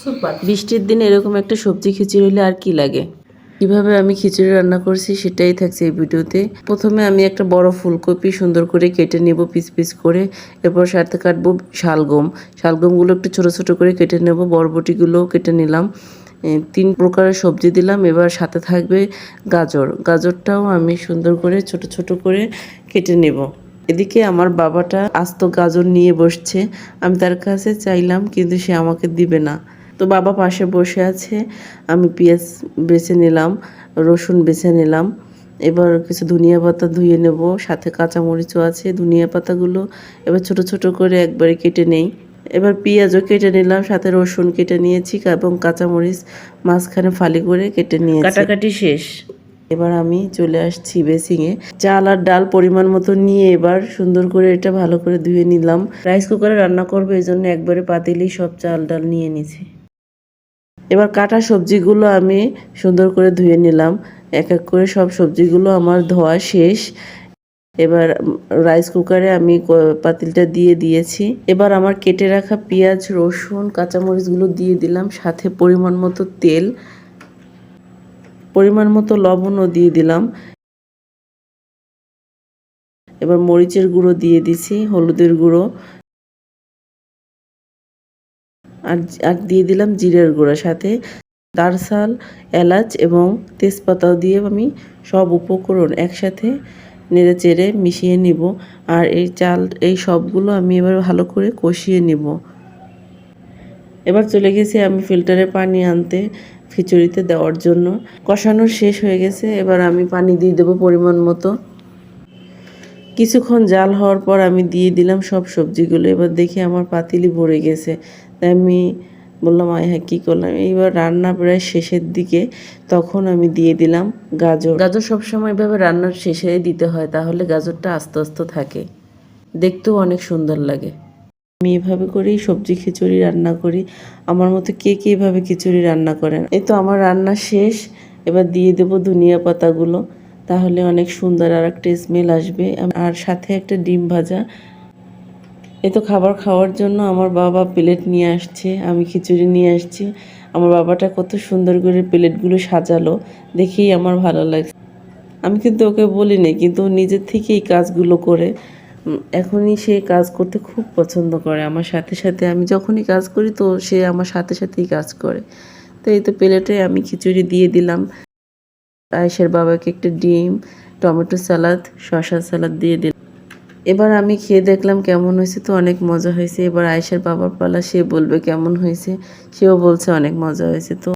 Super. বৃষ্টির দিনে এরকম একটা সবজি খিচুড়ি হলে আর কি লাগে। কিভাবে আমি খিচুড়ি রান্না করছি সেটাই থাকছে এই ভিডিওতে। প্রথমে আমি একটা বড় ফুলকপি সুন্দর করে কেটে নেব পিস পিস করে। এরপর সাথে কাটবো শালগম। শালগমগুলো একটু ছোট ছোট করে কেটে নেব। বরবটিগুলোও কেটে নিলাম। 3 প্রকারের সবজি দিলাম। এবার সাথে থাকবে গাজর। গাজরটাও আমি সুন্দর করে ছোট ছোট করে কেটে নেব। এদিকে আমার বাবাটা আস্ত গাজর নিয়ে বসছে। আমি তার কাছে চাইলাম কিন্তু সে আমাকে দিবে না। তো বাবা পাশে বসে আছে। আমি পেঁয়াজ বেছে নিলাম, রসুন বেছে নিলাম। এবার কিছু ধনিয়া পাতা ধুয়ে নেব, সাথে কাঁচামরিচও আছে। ধনিয়া পাতাগুলো এবার ছোট ছোট করে একবারে কেটে নেই। এবার পেঁয়াজও কেটে নিলাম, সাথে রসুন কেটে নিয়েছি এবং কাঁচামরিচ মাঝখানে ফালি করে কেটে নিয়েছি। কাটাকাটি শেষ। এবার আমি চলে আসছি বেসিংয়ে। চাল আর ডাল পরিমাণ মতো নিয়ে এবার সুন্দর করে এটা ভালো করে ধুয়ে নিলাম। রাইস কুকারে রান্না করবো, এই জন্য একবারে পাতিলেই সব চাল ডাল নিয়ে নিছি। এবার কাটা সবজিগুলো আমি সুন্দর করে ধুয়ে নিলাম। এক এক করে সব সবজিগুলো আমার ধোয়া শেষ। এবার রাইস কুকারে আমি পাতিলটা দিয়ে দিয়েছি। এবার আমার কেটে রাখা পেঁয়াজ, রসুন, কাঁচামরিচগুলো দিয়ে দিলাম, সাথে পরিমাণ মতো তেল, পরিমাণ মতো লবণও দিয়ে দিলাম। এবার মরিচের গুঁড়ো দিয়ে দিছি, হলুদের গুঁড়ো, আর দিয়ে দিলাম জিরের গুঁড়ো, সাথে দারসাল, এলাচ এবং তেজপাতাও দিয়ে আমি সব উপকরণ একসাথে নেড়ে চেড়ে মিশিয়ে নিব। আর এই সবগুলো আমি এবার ভালো করে কষিয়ে নিব। এবার চলে গেছি আমি ফিল্টারে পানি আনতে খিচুড়িতে দেওয়ার জন্য। কষানো শেষ হয়ে গেছে। এবার আমি পানি দিয়ে দেবো পরিমাণ মতো। কিছুক্ষণ জাল হওয়ার পর আমি দিয়ে দিলাম সব সবজিগুলো। এবার দেখি আমার পাতিলি ভরে গেছে। তাই আমি বললাম আয় হ্যাঁ কী করলাম। এইবার রান্না প্রায় শেষের দিকে, তখন আমি দিয়ে দিলাম গাজর। গাজর সবসময় এভাবে রান্নার শেষে দিতে হয়, তাহলে গাজরটা আস্তে আস্তে থাকে, দেখতেও অনেক সুন্দর লাগে। আমি এভাবে করেই সবজি খিচুড়ি রান্না করি। আমার মতো কে কে এভাবে খিচুড়ি রান্না করেন। এই তো আমার রান্না শেষ। এবার দিয়ে দেবো ধনিয়া পাতাগুলো, তাহলে অনেক সুন্দর আর একটা স্মেল আসবে। আর সাথে একটা ডিম ভাজা। এই তো খাবার খাওয়ার জন্য আমার বাবা প্লেট নিয়ে আসছে, আমি খিচুড়ি নিয়ে আসছি। আমার বাবাটা কত সুন্দর করে প্লেটগুলো সাজালো, দেখেই আমার ভালো লাগছে। আমি কিন্তু ওকে বলি না, কিন্তু ও নিজের থেকেই কাজগুলো করে। এখনই সে কাজ করতে খুব পছন্দ করে আমার সাথে সাথে। আমি যখনই কাজ করি তো সে আমার সাথে সাথেই কাজ করে। তো এই তো প্লেটে আমি খিচুড়ি দিয়ে দিলাম। আয়েশের বাবাকে একটা ডিম, টমেটো সালাদ, শসা সালাদ দিয়ে দিলাম। এবার আমি খেয়ে দেখলাম কেমন হয়েছে। তো অনেক মজা হয়েছে। এবার আয়েশের বাবার পালা, সে বলবে কেমন হয়েছে। সেও বলছে অনেক মজা হয়েছে। তো